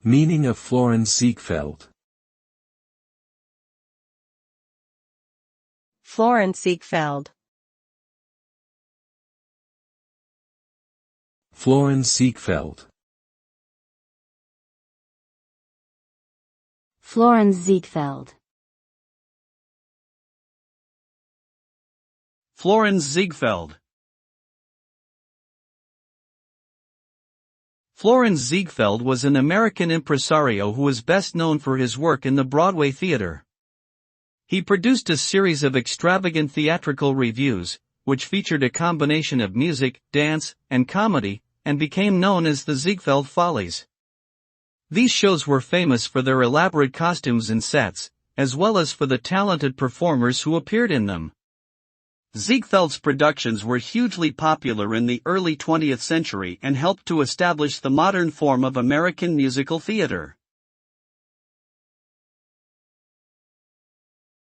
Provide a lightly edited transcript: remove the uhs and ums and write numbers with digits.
Meaning of Florenz Ziegfeld. Florenz Ziegfeld. Florenz Ziegfeld. Florenz Ziegfeld. Florenz Ziegfeld. Florenz Ziegfeld was an American impresario who was best known for his work in the Broadway theater. He produced a series of extravagant theatrical revues, which featured a combination of music, dance, and comedy, and became known as the Ziegfeld Follies. These shows were famous for their elaborate costumes and sets, as well as for the talented performers who appeared in them. Ziegfeld's productions were hugely popular in the early 20th century and helped to establish the modern form of American musical theater.